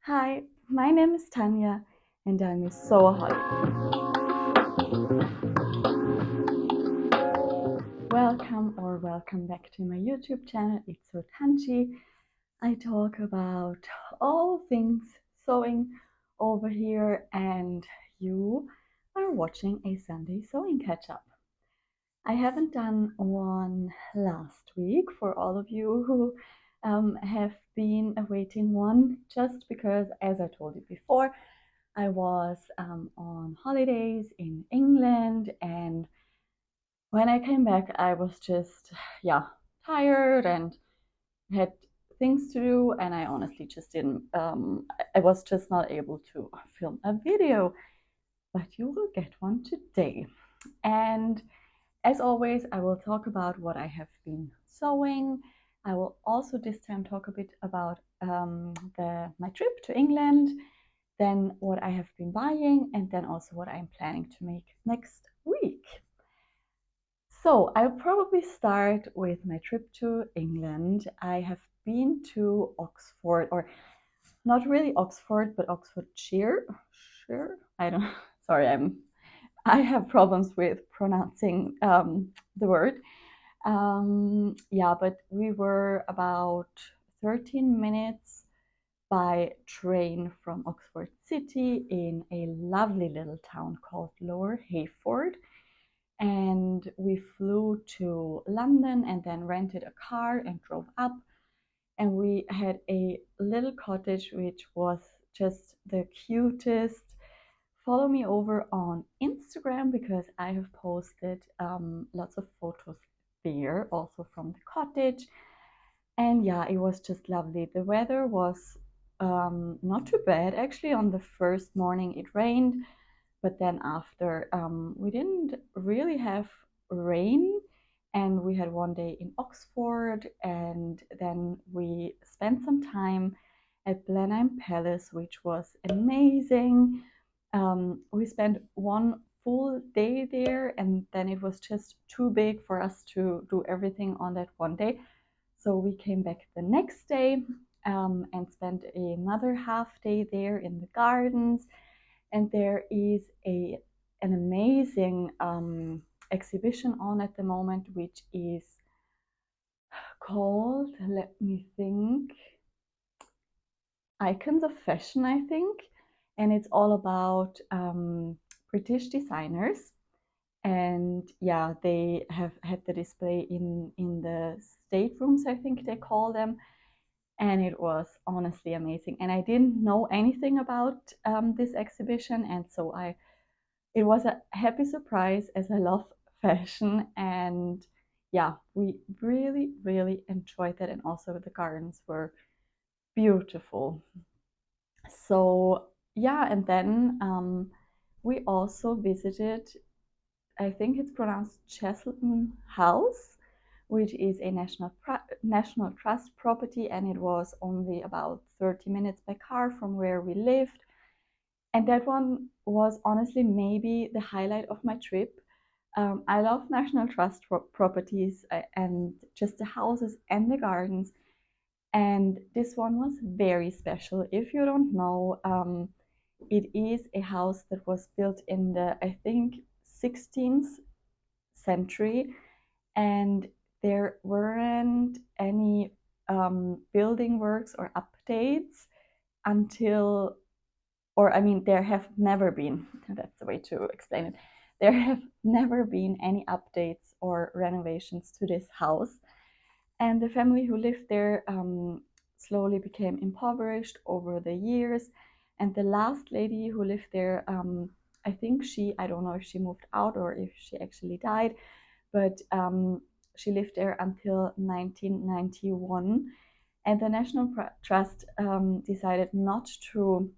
Hi, my name is Tanya and I'm so Holly. Welcome back to my YouTube channel. It's so Tanji. I talk about all things sewing over here, and you are watching a Sunday sewing catch up. I haven't done one last week for all of you who have been awaiting one, just because, as I told you before, I was on holidays in England, and when I came back, I was just, tired and had things to do, and I honestly just didn't, I was just not able to film a video, but you will get one today. And as always, I will talk about what I have been sewing. I will also this time talk a bit about my trip to England, then what I have been buying, and then also what I'm planning to make next week. So I'll probably start with my trip to England. I have been to Oxford, or not really Oxford, but Oxfordshire. Sure, I don't. Sorry, I have problems with pronouncing the word. But we were about 13 minutes by train from Oxford City in a lovely little town called Lower Hayford. And we flew to London and then rented a car and drove up. And we had a little cottage, which was just the cutest. Follow me over on Instagram because I have posted lots of photos there, also from the cottage. And yeah, it was just lovely. The weather was not too bad. Actually, on the first morning it rained, but then after we didn't really have rain. And we had one day in Oxford, and then we spent some time at Blenheim Palace, which was amazing. We spent one full day there, and then it was just too big for us to do everything on that one day. So we came back the next day and spent another half day there in the gardens. And there is an amazing exhibition on at the moment, which is called, let me think, Icons of Fashion, I think. And it's all about British designers. And yeah, they have had the display in the staterooms, I think they call them. And it was honestly amazing. And I didn't know anything about this exhibition, and so it was a happy surprise, as I love fashion. And yeah, we really, really enjoyed that. And also the gardens were beautiful. So yeah, and then we also visited, I think it's pronounced Cheselton House, which is a National Trust property, and it was only about 30 minutes by car from where we lived. And that one was honestly maybe the highlight of my trip. I love National Trust properties and just the houses and the gardens. And this one was very special. If you don't know, it is a house that was built in the, I think, 16th century, and there weren't any building works or updates until, or I mean, there have never been, that's the way to explain it, there have never been any updates or renovations to this house. And the family who lived there slowly became impoverished over the years. And the last lady who lived there, I think I don't know if she moved out or if she actually died, but she lived there until 1991. And the National Trust decided not to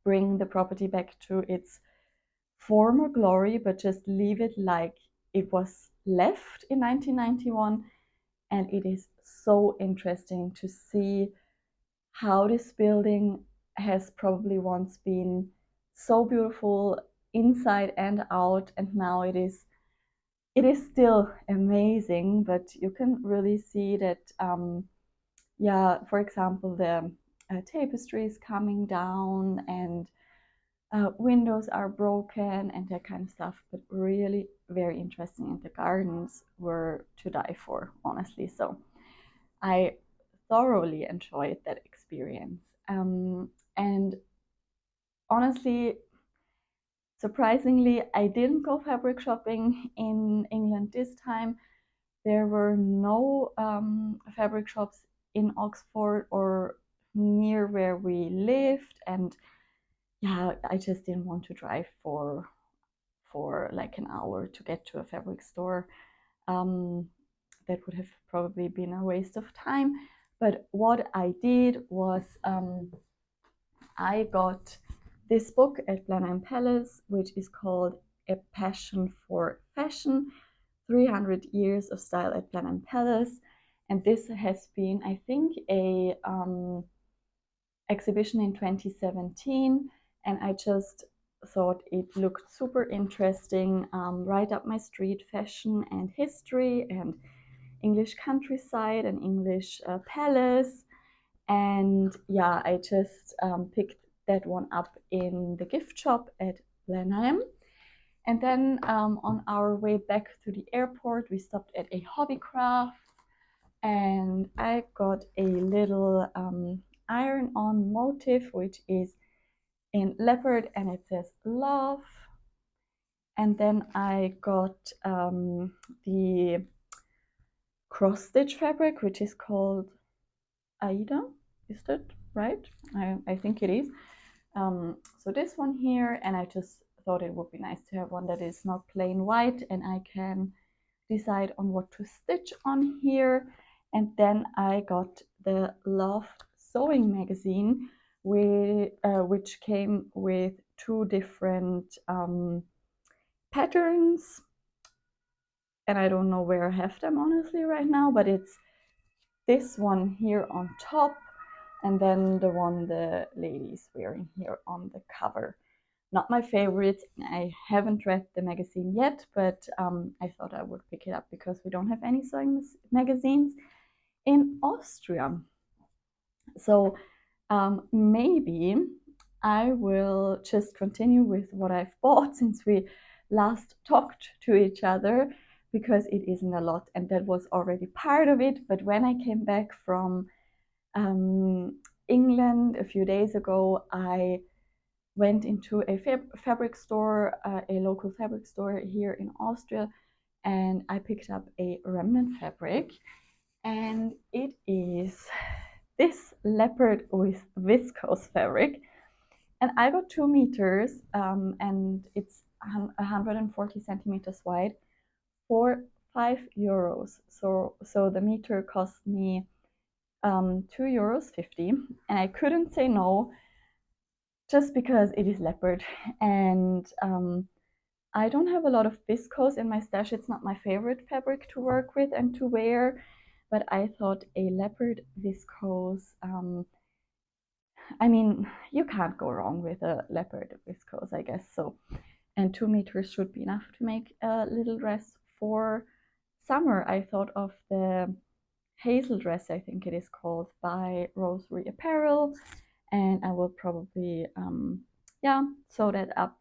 bring the property back to its former glory, but just leave it like it was left in 1991. And it is so interesting to see how this building has probably once been so beautiful inside and out, and now it is still amazing. But you can really see that, for example, tapestries coming down, and windows are broken and that kind of stuff, but really very interesting. And the gardens were to die for, honestly. So I thoroughly enjoyed that experience. And honestly, surprisingly, I didn't go fabric shopping in England this time. There were no fabric shops in Oxford or near where we lived, and yeah, I just didn't want to drive for like an hour to get to a fabric store. That would have probably been a waste of time. But what I did was I got this book at Blenheim Palace, which is called A Passion for Fashion, 300 Years of Style at Blenheim Palace. And this has been, I think, a exhibition in 2017. And I just thought it looked super interesting, right up my street, fashion and history and English countryside and English palace. And yeah, I just picked that one up in the gift shop at Blenheim. And then on our way back to the airport, we stopped at a Hobbycraft, and I got a little iron-on motif, which is in leopard, and it says love. And then I got the cross-stitch fabric, which is called Aida. Is that right? I think it is. So this one here, and I just thought it would be nice to have one that is not plain white, and I can decide on what to stitch on here. And then I got the Love Sewing magazine, which came with two different patterns, and I don't know where I have them honestly right now, but it's this one here on top, and then the one the lady's wearing here on the cover. Not my favorite. I haven't read the magazine yet, but I thought I would pick it up because we don't have any sewing magazines in Austria. So maybe I will just continue with what I've bought since we last talked to each other, because it isn't a lot, and that was already part of it. But when I came back from England a few days ago, I went into a fabric store, a local fabric store here in Austria, and I picked up a remnant fabric, and it is this leopard with viscose fabric, and I got 2 meters, and it's 140 centimeters wide for €5. So the meter cost me €2.50, and I couldn't say no, just because it is leopard, and I don't have a lot of viscose in my stash. It's not my favorite fabric to work with and to wear, but I thought a leopard viscose, I mean, you can't go wrong with a leopard viscose, I guess. So, and 2 meters should be enough to make a little dress for summer. I thought of the Hazel dress, I think it is called, by Rosary Apparel, and I will probably yeah, sew that up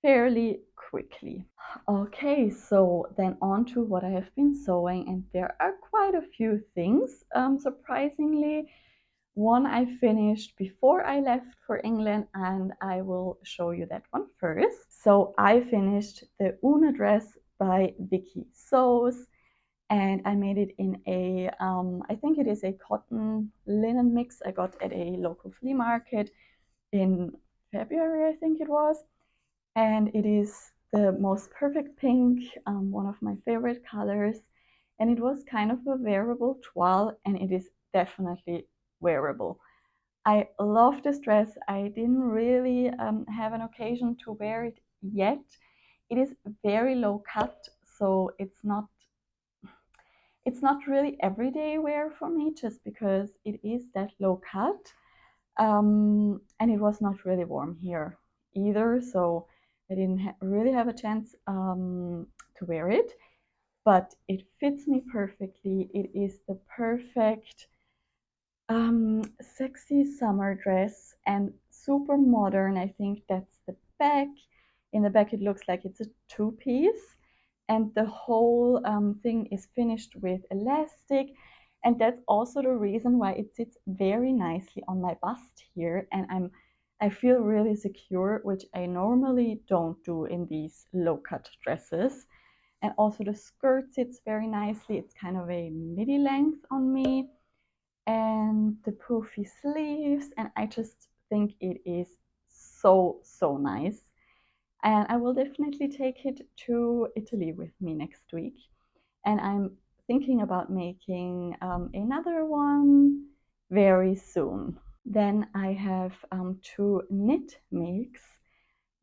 fairly quickly. Okay, so then on to what I have been sewing, and there are quite a few things, surprisingly. One I finished before I left for England, and I will show you that one first. So I finished the Una dress by Vicky Sews, and I made it in a, I think it is a cotton linen mix I got at a local flea market in February, I think it was. And it is the most perfect pink, one of my favorite colors. And it was kind of a wearable toile, and it is definitely wearable. I love this dress. I didn't really have an occasion to wear it yet. It is very low cut, so it's not really everyday wear for me, just because it is that low cut. And it was not really warm here either, so I didn't really have a chance to wear it, but it fits me perfectly. It is the perfect Sexy summer dress and super modern. I think that's the back. In the back, it looks like it's a two-piece, and the whole thing is finished with elastic. And that's also the reason why it sits very nicely on my bust here. And I feel really secure, which I normally don't do in these low-cut dresses. And also the skirt sits very nicely. It's kind of a midi length on me, and the poofy sleeves, and I just think it is so nice. And I will definitely take it to Italy with me next week. And I'm thinking about making another one very soon. Then I have two knit makes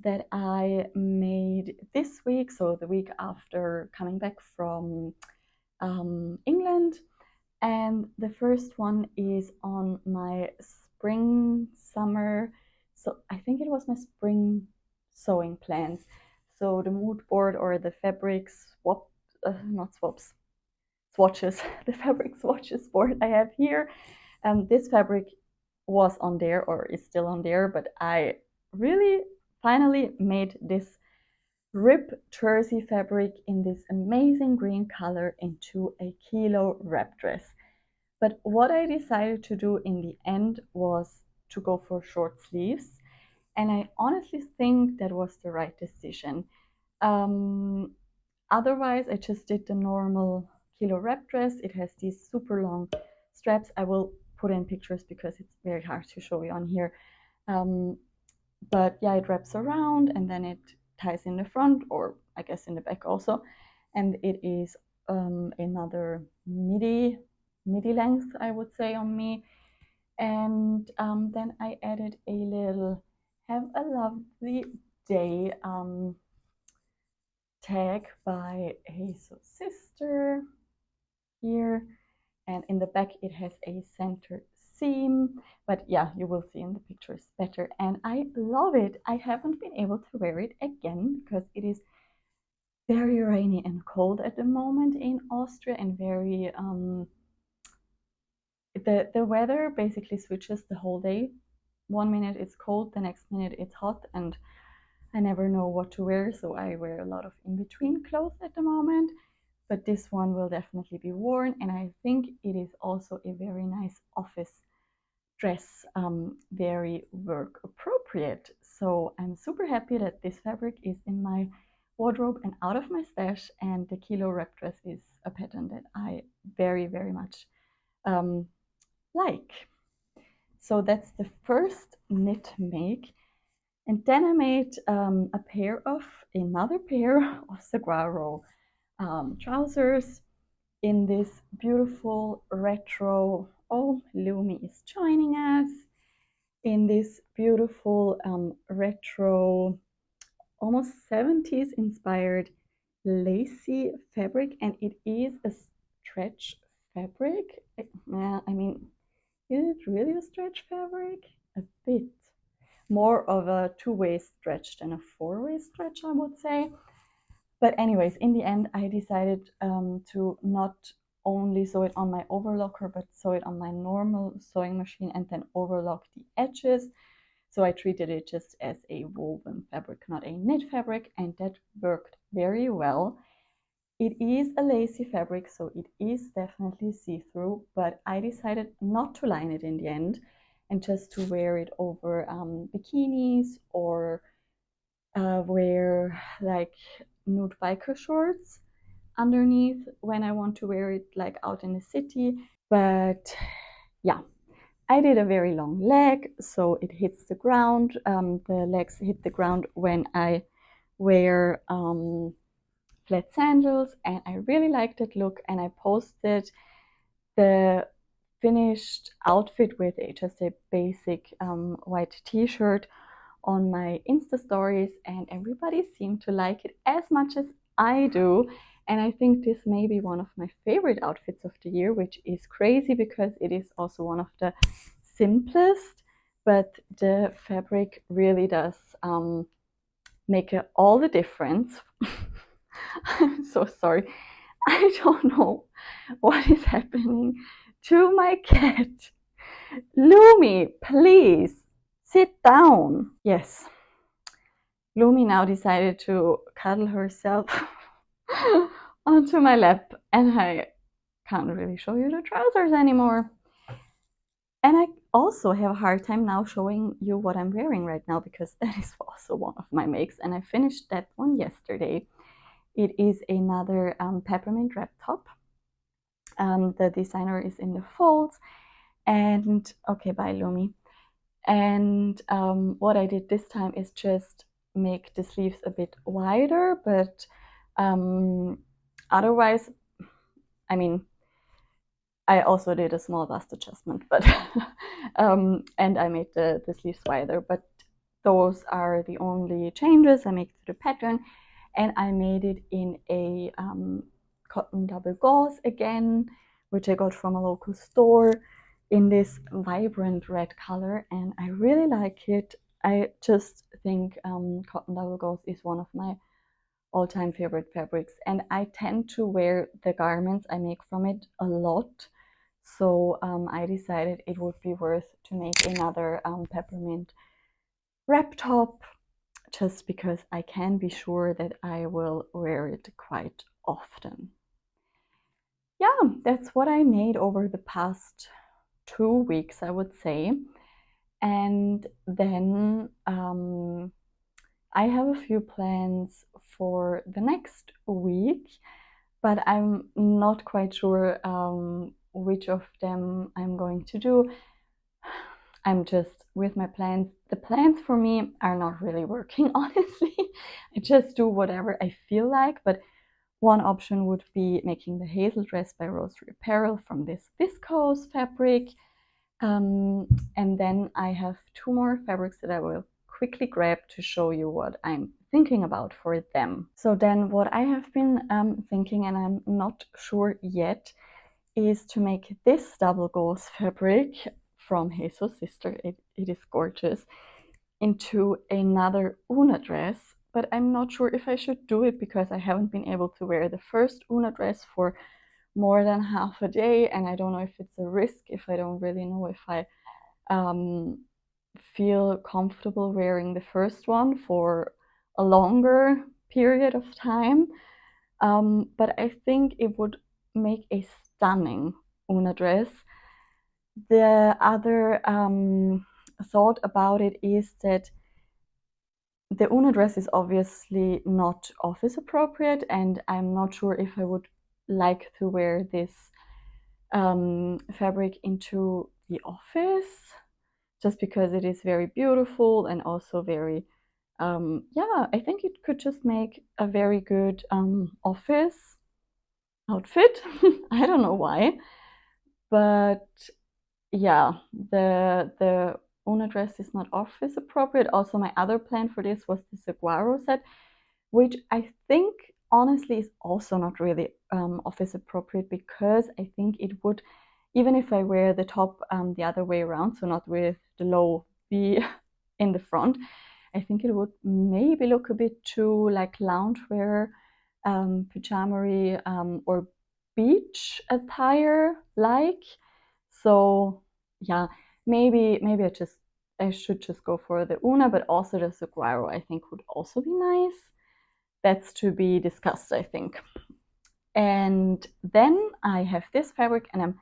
that I made this week, so the week after coming back from England. And the first one is on my spring summer, so I think it was my spring sewing plans. So the mood board, or the fabric swap, not swaps, swatches, the fabric swatches board I have here. And this fabric was on there, or is still on there, but I really finally made this rib jersey fabric in this amazing green color into a kilo wrap dress. But what I decided to do in the end was to go for short sleeves. And I honestly think that was the right decision. Um, Otherwise, I just did the normal kilo wrap dress. It has these super long straps. I will put in pictures because it's very hard to show you on here. Um, but yeah, it wraps around and then it ties in the front, or I guess in the back also. And it is another midi length, I would say, on me. And then I added a little "Have a lovely day" tag by Hazel Sister here. And in the back it has a center seam, but yeah, you will see in the pictures better. And I love it. I haven't been able to wear it again because it is very rainy and cold at the moment in Austria, and very the weather basically switches the whole day. One minute it's cold, the next minute it's hot, and I never know what to wear, so I wear a lot of in-between clothes at the moment. But this one will definitely be worn, and I think it is also a very nice office dress, very work appropriate. So I'm super happy that this fabric is in my wardrobe and out of my stash, and the kilo wrap dress is a pattern that I very much um, like. So that's the first knit make. And then I made another pair of Saguaro trousers in this beautiful retro. Oh, Lumi is joining us in this beautiful retro, almost 70s inspired lacy fabric, and it is a stretch fabric. I mean, is it really a stretch fabric? A bit. More of a two-way stretch than a four-way stretch, I would say. But anyways, in the end, I decided to not only sew it on my overlocker, but sew it on my normal sewing machine and then overlock the edges. So I treated it just as a woven fabric, not a knit fabric, and that worked very well. It is a lacy fabric, so it is definitely see-through, but I decided not to line it in the end and just to wear it over bikinis, or wear like nude biker shorts underneath when I want to wear it like out in the city. But yeah, I did a very long leg, so it hits the ground. The legs hit the ground when I wear flat sandals, and I really liked that look. And I posted the finished outfit with just a basic white t-shirt on my Insta stories, and everybody seemed to like it as much as I do. And I think this may be one of my favorite outfits of the year, which is crazy because it is also one of the simplest, but the fabric really does make all the difference. I'm so sorry. I don't know what is happening to my cat. Lumi, please sit down. Yes, Lumi now decided to cuddle herself onto my lap, and I can't really show you the trousers anymore. And I also have a hard time now showing you what I'm wearing right now, because that is also one of my makes, and I finished that one yesterday. It is another peppermint wrap top. The designer is in the folds, and okay, bye Lumi. And what I did this time is just make the sleeves a bit wider, but otherwise, I mean, I also did a small bust adjustment, but and I made the sleeves wider, but those are the only changes I make to the pattern. And I made it in a cotton double gauze again, which I got from a local store in this vibrant red color, and I really like it. I just think cotton double gauze is one of my all-time favorite fabrics, and I tend to wear the garments I make from it a lot. So I decided it would be worth to make another peppermint wrap top, just because I can be sure that I will wear it quite often. Yeah, that's what I made over the past 2 weeks, I would say. And then I have a few plans for the next week, but I'm not quite sure which of them I'm going to do. I'm just with my plans. The plans for me are not really working, honestly. I just do whatever I feel like, but one option would be making the Hazel dress by Rosary Apparel from this viscose fabric. And then I have 2 more fabrics that I will quickly grab to show you what I'm thinking about for them. So then what I have been thinking, and I'm not sure yet, is to make this double gauze fabric from Hazel's sister, it is gorgeous, into another Una dress. But I'm not sure if I should do it, because I haven't been able to wear the first Una dress for more than half a day, and I don't know if it's a risk, if I don't really know if I feel comfortable wearing the first one for a longer period of time. But I think it would make a stunning Una dress. The other thought about it is that the Una dress is obviously not office appropriate, and I'm not sure if I would like to wear this fabric into the office, just because it is very beautiful and also very, yeah, I think it could just make a very good office outfit. I don't know why, but yeah, the Una dress is not office appropriate. Also, my other plan for this was the saguaro set, which I think honestly is also not really office appropriate, because I think it would, even if I wear the top the other way around, so not with the low V in the front, I think it would maybe look a bit too like loungewear, pajamery, or beach attire like. So yeah, maybe I should just go for the Una, but also the saguaro I think would also be nice. That's to be discussed, I think. And then I have this fabric, and I'm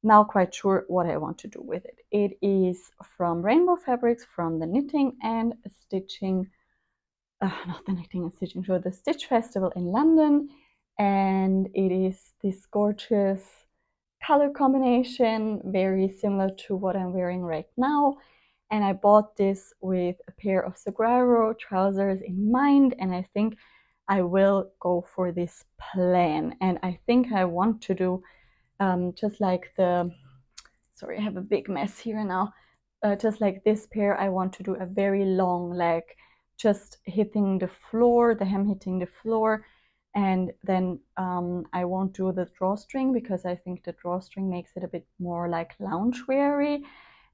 now quite sure what I want to do with it. It is from Rainbow Fabrics, from the Knitting and Stitching, not the Knitting and Stitching Show, the Stitch Festival in London. And it is this gorgeous color combination, very similar to what I'm wearing right now. And I bought this with a pair of saguaro trousers in mind, and I think I will go for this plan. And I think I want to do just like the, sorry, I have a big mess here now. Just like this pair, I want to do a very long leg, just hitting the floor, the hem hitting the floor. And then I won't do the drawstring, because I think the drawstring makes it a bit more like loungewear-y.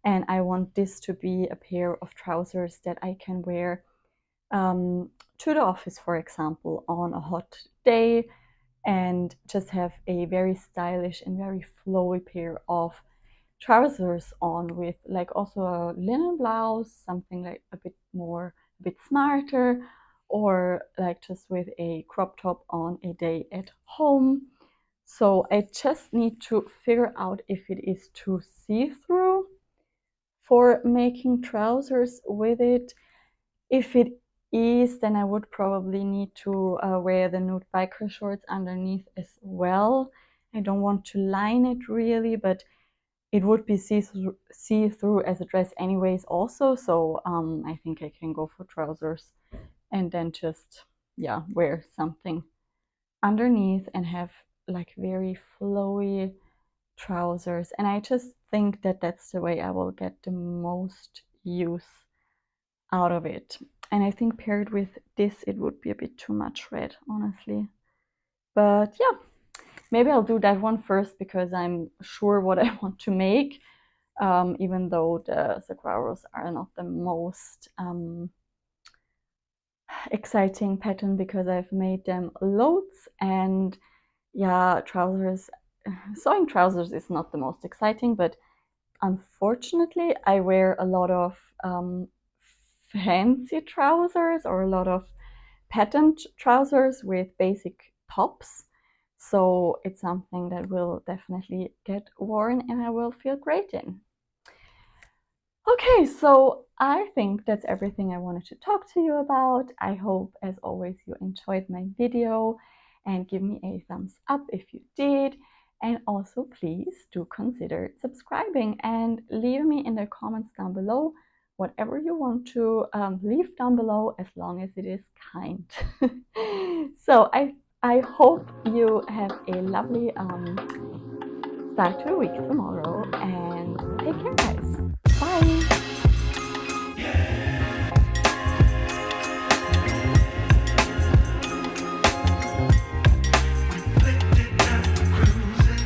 And I want this to be a pair of trousers that I can wear to the office, for example, on a hot day, and just have a very stylish and very flowy pair of trousers on with like also a linen blouse, something like a bit smarter, or like just with a crop top on a day at home. So I just need to figure out if it is too see-through for making trousers with it. If it is, then I would probably need to wear the nude biker shorts underneath as well. I don't want to line it really, but it would be see-through as a dress anyways also. So I think I can go for trousers and then just, yeah, wear something underneath and have like very flowy trousers. And I just think that that's the way I will get the most use out of it. And I think paired with this, it would be a bit too much red, honestly. But yeah, maybe I'll do that one first because I'm sure what I want to make, even though the saguaros are not the most exciting pattern because I've made them loads. And yeah, trousers, sewing trousers is not the most exciting, but unfortunately I wear a lot of fancy trousers or a lot of patterned trousers with basic tops. So it's something that will definitely get worn and I will feel great in. Okay, so I think that's everything I wanted to talk to you about. I hope, as always, you enjoyed my video and give me a thumbs up if you did. And also, please do consider subscribing and leave me in the comments down below whatever you want to leave down below, as long as it is kind. So I hope you have a lovely start to the week tomorrow, and take care, guys.